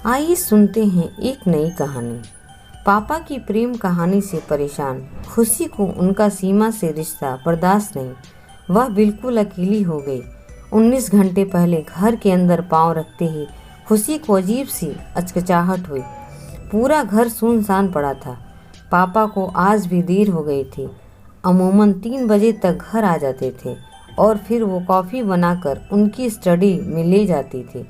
आइए सुनते हैं एक नई कहानी। पापा की प्रेम कहानी से परेशान खुशी को उनका सीमा से रिश्ता बर्दाश्त नहीं। वह बिल्कुल अकेली हो गई। 19 घंटे पहले घर के अंदर पांव रखते ही खुशी को अजीब सी अचकचाहट हुई। पूरा घर सुनसान पड़ा था। पापा को आज भी देर हो गई थी। अमूमन 3 बजे तक घर आ जाते थे और फिर वो कॉफ़ी बनाकर उनकी स्टडी में ले जाती थी।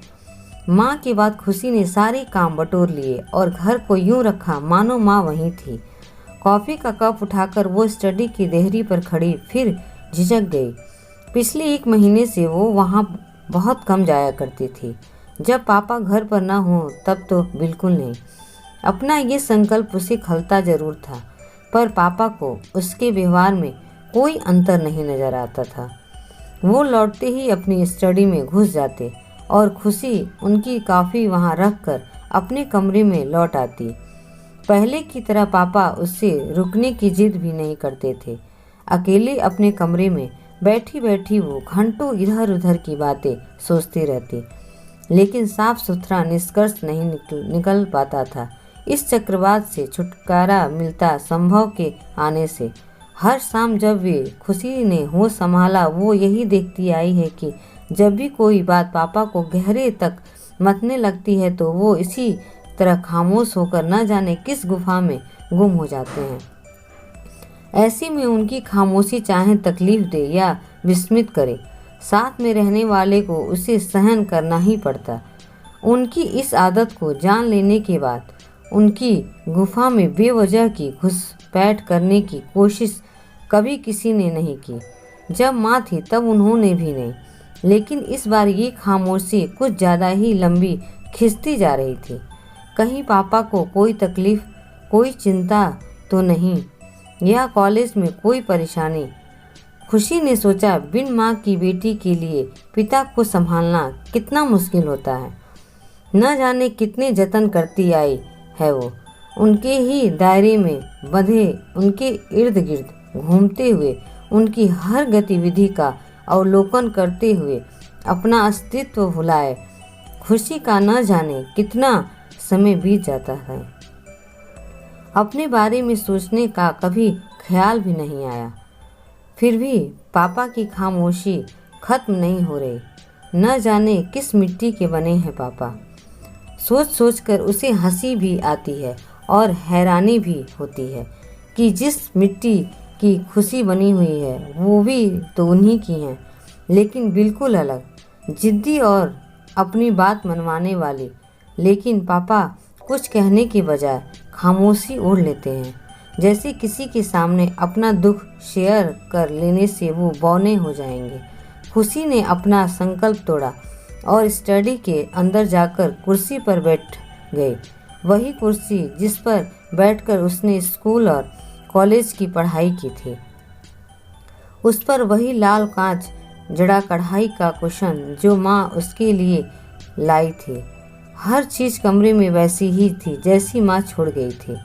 माँ के बाद खुशी ने सारे काम बटोर लिए और घर को यूं रखा मानो माँ वहीं थी। कॉफ़ी का कप उठाकर वो स्टडी की देहरी पर खड़ी फिर झिझक गई। पिछले 1 महीने से वो वहाँ बहुत कम जाया करती थी। जब पापा घर पर ना हो तब तो बिल्कुल नहीं। अपना ये संकल्प उसे खलता जरूर था, पर पापा को उसके व्यवहार में कोई अंतर नहीं नजर आता था। वो लौटते ही अपनी स्टडी में घुस जाते और खुशी उनकी कॉफ़ी वहाँ रखकर अपने कमरे में लौट आती। पहले की तरह पापा उससे रुकने की जिद भी नहीं करते थे। अकेले अपने कमरे में बैठी बैठी वो घंटों इधर उधर की बातें सोचती रहती, लेकिन साफ सुथरा निष्कर्ष नहीं निकल पाता था। इस चक्रवात से छुटकारा मिलता संभव के आने से। हर शाम जब वे खुशी ने होश संभाला, वो यही देखती आई है कि जब भी कोई बात पापा को गहरे तक मतने लगती है तो वो इसी तरह खामोश होकर न जाने किस गुफा में गुम हो जाते हैं। ऐसे में उनकी खामोशी चाहे तकलीफ दे या विस्मित करे, साथ में रहने वाले को उसे सहन करना ही पड़ता। उनकी इस आदत को जान लेने के बाद उनकी गुफा में बेवजह की घुसपैठ करने की कोशिश कभी किसी ने नहीं की। जब माँ थी तब उन्होंने भी नहीं, लेकिन इस बार ये खामोशी कुछ ज़्यादा ही लंबी खिंचती जा रही थी। कहीं पापा को कोई तकलीफ, कोई चिंता तो नहीं, या कॉलेज में कोई परेशानी। खुशी ने सोचा, बिन माँ की बेटी के लिए पिता को संभालना कितना मुश्किल होता है। न जाने कितने जतन करती आई है वो, उनके ही दायरे में बंधे, उनके इर्द गिर्द घूमते हुए, उनकी हर गतिविधि का अवलोकन करते हुए अपना अस्तित्व भुलाए। खुशी का न जाने कितना समय बीत जाता है, अपने बारे में सोचने का कभी ख्याल भी नहीं आया। फिर भी पापा की खामोशी खत्म नहीं हो रही। न जाने किस मिट्टी के बने हैं पापा। सोच सोच कर उसे हंसी भी आती है और हैरानी भी होती है कि जिस मिट्टी की खुशी बनी हुई है वो भी तो उन्हीं की हैं, लेकिन बिल्कुल अलग, जिद्दी और अपनी बात मनवाने वाली। लेकिन पापा कुछ कहने के बजाय खामोशी ओढ़ लेते हैं, जैसे किसी के सामने अपना दुख शेयर कर लेने से वो बौने हो जाएंगे। खुशी ने अपना संकल्प तोड़ा और स्टडी के अंदर जाकर कुर्सी पर बैठ गई। वही कुर्सी जिस पर बैठकर उसने स्कूल और कॉलेज की पढ़ाई की थी। उस पर वही लाल कांच जड़ा कढ़ाई का कुशन जो माँ उसके लिए लाई थी। हर चीज़ कमरे में वैसी ही थी जैसी माँ छोड़ गई थी।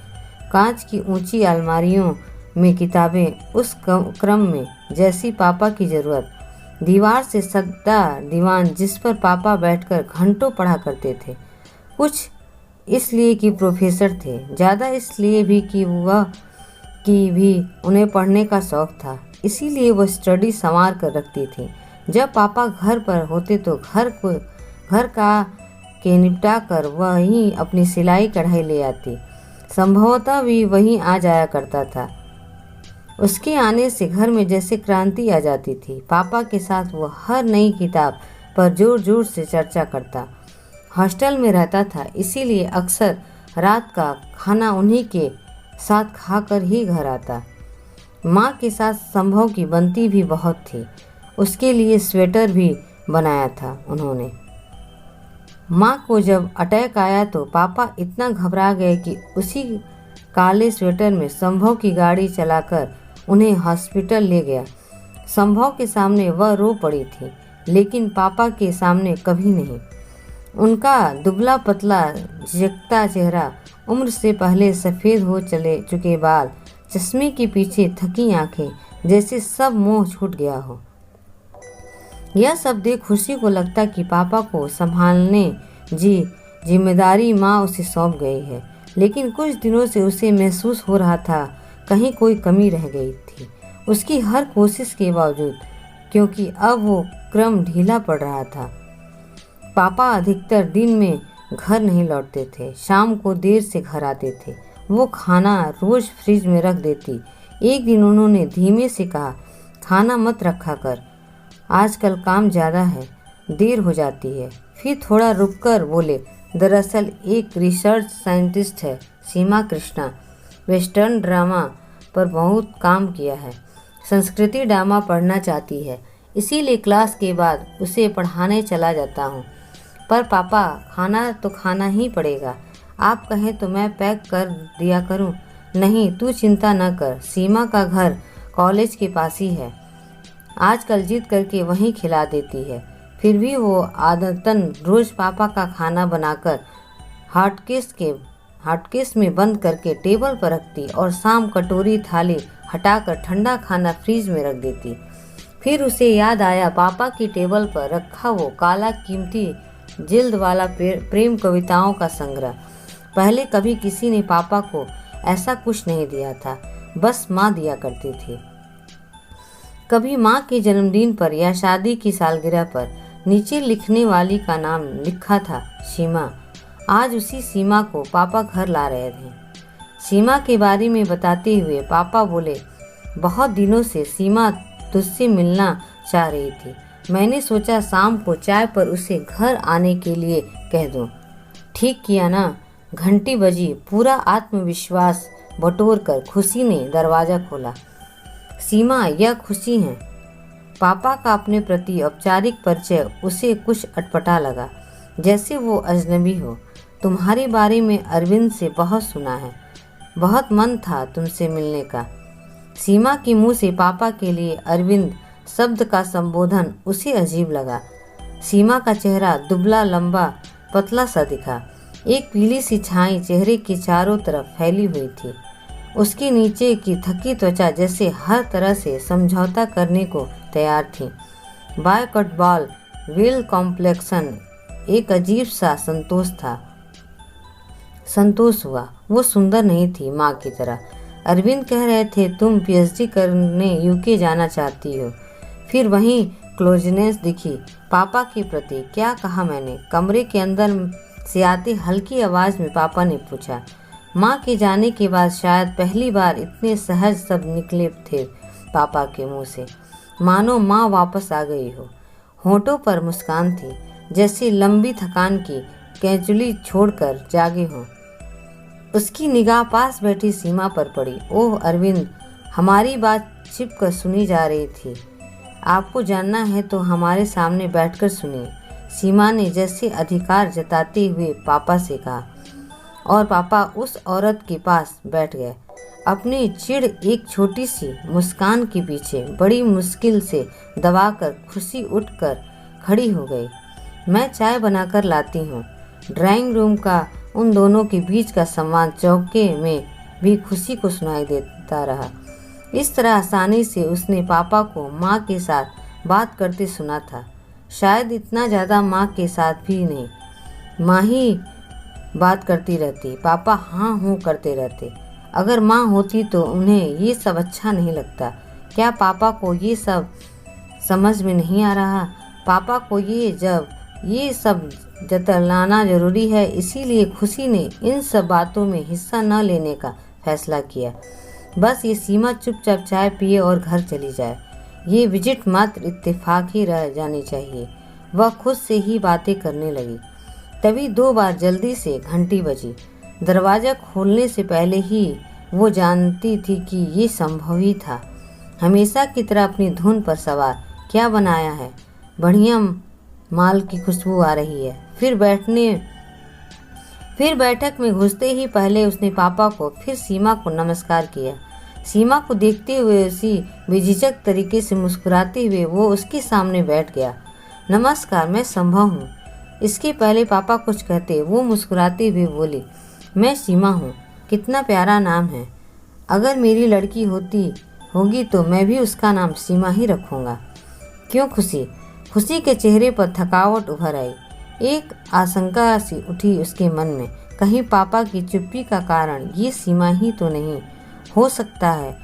कांच की ऊंची अलमारियों में किताबें उस क्रम में जैसी पापा की ज़रूरत। दीवार से सदा दीवान जिस पर पापा बैठकर घंटों पढ़ा करते थे। कुछ इसलिए कि प्रोफेसर थे, ज़्यादा इसलिए भी कि उन्हें पढ़ने का शौक़ था। इसीलिए वह स्टडी संवार कर रखती थी। जब पापा घर पर होते तो घर का के निपटा कर वहीं अपनी सिलाई कढ़ाई ले आती। संभवतः भी वहीं आ जाया करता था। उसके आने से घर में जैसे क्रांति आ जाती थी। पापा के साथ वो हर नई किताब पर जोर जोर से चर्चा करता। हॉस्टल में रहता था, इसीलिए अक्सर रात का खाना उन्हीं के साथ खाकर ही घर आता। माँ के साथ संभव की बनती भी बहुत थी। उसके लिए स्वेटर भी बनाया था उन्होंने। माँ को जब अटैक आया तो पापा इतना घबरा गए कि उसी काले स्वेटर में संभव की गाड़ी चलाकर उन्हें हॉस्पिटल ले गया। संभव के सामने वह रो पड़ी थी, लेकिन पापा के सामने कभी नहीं। उनका दुबला पतला झिझकता चेहरा, उम्र से पहले सफ़ेद हो चुके बाल, चश्मे के पीछे थकी आंखें, जैसे सब मोह छूट गया हो। यह सब देख खुशी को लगता कि पापा को संभालने जी जिम्मेदारी माँ उसे सौंप गई है, लेकिन कुछ दिनों से उसे महसूस हो रहा था कहीं कोई कमी रह गई थी उसकी हर कोशिश के बावजूद, क्योंकि अब वो क्रम ढीला पड़ रहा था। पापा अधिकतर दिन में घर नहीं लौटते थे, शाम को देर से घर आते थे। वो खाना रोज फ्रिज में रख देती। एक दिन उन्होंने धीमे से कहा, खाना मत रखा कर, आजकल काम ज़्यादा है, देर हो जाती है। फिर थोड़ा रुककर बोले, दरअसल एक रिसर्च साइंटिस्ट है, सीमा कृष्णा, वेस्टर्न ड्रामा पर बहुत काम किया है, संस्कृति ड्रामा पढ़ना चाहती है, इसीलिए क्लास के बाद उसे पढ़ाने चला जाता हूँ। पर पापा, खाना तो खाना ही पड़ेगा, आप कहें तो मैं पैक कर दिया करूँ। नहीं, तू चिंता न कर, सीमा का घर कॉलेज के पास ही है, आजकल जिद करके वहीं खिला देती है। फिर भी वो आदतन रोज़ पापा का खाना बनाकर हॉटकेस में बंद करके टेबल पर रखती और शाम कटोरी थाली हटाकर ठंडा खाना फ्रीज में रख देती। फिर उसे याद आया पापा की टेबल पर रखा वो काला कीमती जिल्द वाला प्रेम कविताओं का संग्रह। पहले कभी किसी ने पापा को ऐसा कुछ नहीं दिया था, बस माँ दिया करती थी। कभी माँ के जन्मदिन पर या शादी की सालगिरह पर नीचे लिखने वाली का नाम लिखा था, सीमा। आज उसी सीमा को पापा घर ला रहे थे। सीमा के बारे में बताते हुए पापा बोले, बहुत दिनों से सीमा तुझसे मिलना चाह रही थी, मैंने सोचा शाम को चाय पर उसे घर आने के लिए कह दूं। ठीक किया ना। घंटी बजी। पूरा आत्मविश्वास बटोर कर खुशी ने दरवाज़ा खोला। सीमा, यह खुशी है। पापा का अपने प्रति औपचारिक परिचय उसे कुछ अटपटा लगा, जैसे वो अजनबी हो। तुम्हारे बारे में अरविंद से बहुत सुना है, बहुत मन था तुमसे मिलने का। सीमा के मुंह से पापा के लिए अरविंद शब्द का संबोधन उसे अजीब लगा। सीमा का चेहरा दुबला लंबा पतला सा दिखा। एक पीली सी छाई चेहरे के चारों तरफ फैली हुई थी। उसके नीचे की थकी त्वचा जैसे हर तरह से समझौता करने को तैयार थी। बाय कट बाल, वेल कॉम्प्लेक्शन, एक अजीब सा संतोष हुआ। वो सुंदर नहीं थी माँ की तरह। अरविंद कह रहे थे तुम पीएचडी करने यूके जाना चाहती हो। फिर वहीं क्लोजनेस दिखी पापा के प्रति। क्या कहा मैंने? कमरे के अंदर से आती हल्की आवाज़ में पापा ने पूछा। माँ के जाने के बाद शायद पहली बार इतने सहज शब्द निकले थे पापा के मुंह से, मानो माँ वापस आ गई हो। होठों पर मुस्कान थी, जैसे लंबी थकान की कैंचुली छोड़कर जागे हों। उसकी निगाह पास बैठी सीमा पर पड़ी। ओह अरविंद, हमारी बात छिप कर सुनी जा रही थी। आपको जानना है तो हमारे सामने बैठकर सुनिए, सीमा ने जैसे अधिकार जताते हुए पापा से कहा। और पापा उस औरत के पास बैठ गए। अपनी चिढ़ एक छोटी सी मुस्कान के पीछे बड़ी मुश्किल से दबाकर खुशी उठकर खड़ी हो गई। मैं चाय बनाकर लाती हूँ। ड्राइंग रूम का उन दोनों के बीच का संवाद चौके में भी खुशी को सुनाई देता रहा। इस तरह आसानी से उसने पापा को माँ के साथ बात करते सुना था। शायद इतना ज़्यादा माँ के साथ भी नहीं। माँ ही बात करती रहती, पापा हाँ हूँ करते रहते। अगर माँ होती तो उन्हें ये सब अच्छा नहीं लगता। क्या पापा को ये सब समझ में नहीं आ रहा? पापा को ये सब जतलाना जरूरी है, इसीलिए खुशी ने इन सब बातों में हिस्सा न लेने का फैसला किया। बस ये सीमा चुपचाप चाय पिए और घर चली जाए। ये विजिट मात्र इत्तेफाक ही रह जानी चाहिए। वह खुद से ही बातें करने लगी। तभी 2 बार जल्दी से घंटी बजी। दरवाज़ा खोलने से पहले ही वो जानती थी कि ये संभव ही था। हमेशा की तरह अपनी धुन पर सवार। क्या बनाया है? बढ़िया माल की खुशबू आ रही है। फिर बैठक में घुसते ही पहले उसने पापा को फिर सीमा को नमस्कार किया। सीमा को देखते हुए उसी बेझिझक तरीके से मुस्कुराते हुए वो उसके सामने बैठ गया। नमस्कार, मैं संभव हूँ। इसके पहले पापा कुछ कहते, वो मुस्कुराते हुए बोली, मैं सीमा हूँ। कितना प्यारा नाम है। अगर मेरी लड़की होगी तो मैं भी उसका नाम सीमा ही रखूँगा। क्यों खुशी? खुशी के चेहरे पर थकावट उभर आई। एक आशंका सी उठी उसके मन में, कहीं पापा की चुप्पी का कारण ये सीमा ही तो नहीं। हो सकता है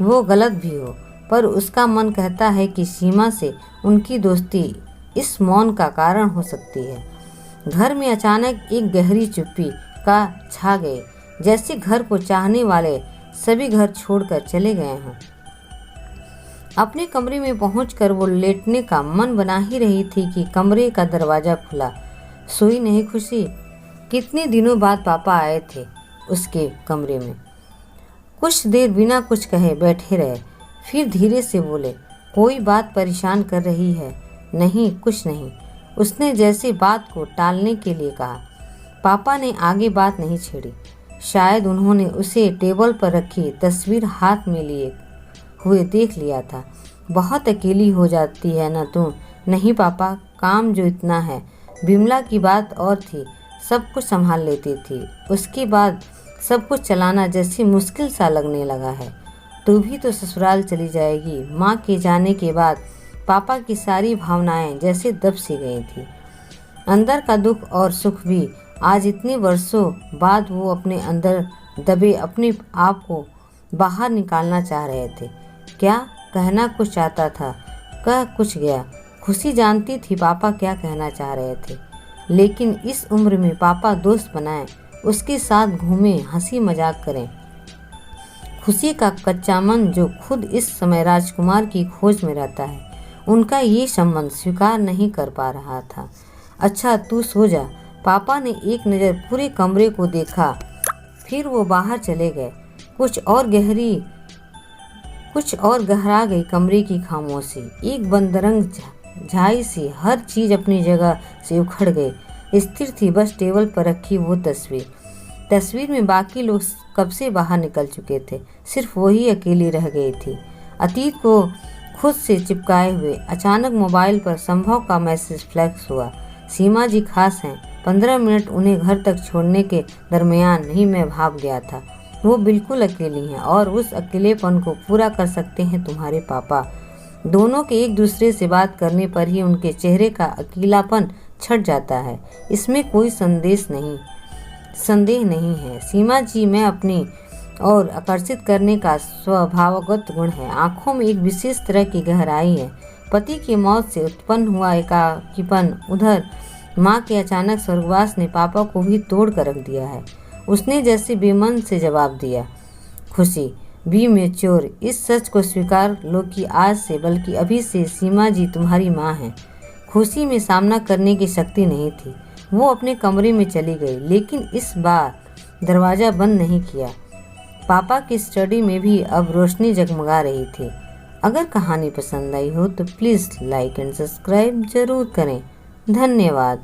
वो गलत भी हो, पर उसका मन कहता है कि सीमा से उनकी दोस्ती इस मौन का कारण हो सकती है। घर में अचानक एक गहरी चुप्पी का छा गए, जैसे घर को चाहने वाले सभी घर छोड़कर चले गए हों। अपने कमरे में पहुंचकर वो लेटने का मन बना ही रही थी कि कमरे का दरवाज़ा खुला। सोई नहीं खुशी? कितने दिनों बाद पापा आए थे उसके कमरे में। कुछ देर बिना कुछ कहे बैठे रहे, फिर धीरे से बोले, कोई बात परेशान कर रही है? नहीं, कुछ नहीं, उसने जैसे बात को टालने के लिए कहा। पापा ने आगे बात नहीं छेड़ी। शायद उन्होंने उसे टेबल पर रखी तस्वीर हाथ में लिए हुए देख लिया था। बहुत अकेली हो जाती है ना तू? नहीं पापा, काम जो इतना है। बिमला की बात और थी, सब कुछ संभाल लेती थी, उसके बाद सब कुछ चलाना जैसे मुश्किल सा लगने लगा है। तू भी तो ससुराल चली जाएगी। माँ के जाने के बाद पापा की सारी भावनाएं जैसे दब सी गई थी। अंदर का दुख और सुख भी आज इतने वर्षों बाद वो अपने अंदर दबे अपने आप को बाहर निकालना चाह रहे थे। क्या कहना कुछ चाहता था, कह कुछ गया। खुशी जानती थी पापा क्या कहना चाह रहे थे, लेकिन इस उम्र में पापा दोस्त बनाएं, उसके साथ घूमें, हंसी मजाक करें। खुशी का कच्चा मन जो खुद इस समय राजकुमार की खोज में रहता है, उनका ये संबंध स्वीकार नहीं कर पा रहा था। अच्छा तू सो जा। पापा ने एक नज़र पूरे कमरे को देखा, फिर वो बाहर चले गए। कुछ और गहरा गई कमरे की खामोशी। एक बंदरंग झाई सी हर चीज़ अपनी जगह से उखड़ गई। स्थिर थी बस टेबल पर रखी वो तस्वीर में बाकी लोग कब से बाहर निकल चुके थे, सिर्फ वही अकेली रह गई थी, अतीत को खुद से चिपकाए हुए। अचानक मोबाइल पर संभव का मैसेज फ्लैश हुआ। सीमा जी खास हैं, 15 मिनट उन्हें घर तक छोड़ने के दरमियान ही मैं भाग गया था। वो बिल्कुल अकेली हैं और उस अकेलेपन को पूरा कर सकते हैं तुम्हारे पापा। दोनों के एक दूसरे से बात करने पर ही उनके चेहरे का अकेलापन छट जाता है, इसमें कोई संदेह नहीं है। सीमा जी में अपनी और आकर्षित करने का स्वभावगत गुण है। आंखों में एक विशेष तरह की गहराई है। पति की मौत से उत्पन्न हुआ एकाकीपन, उधर माँ के अचानक स्वर्गवास ने पापा को भी तोड़ कर रख दिया है। उसने जैसे बेमन से जवाब दिया, खुशी बी मैच्योर, इस सच को स्वीकार लो कि आज से बल्कि अभी से सीमा जी तुम्हारी माँ हैं। खुशी में सामना करने की शक्ति नहीं थी। वो अपने कमरे में चली गई, लेकिन इस बार दरवाज़ा बंद नहीं किया। पापा की स्टडी में भी अब रोशनी जगमगा रही थी। अगर कहानी पसंद आई हो तो प्लीज़ लाइक एंड सब्सक्राइब जरूर करें। धन्यवाद।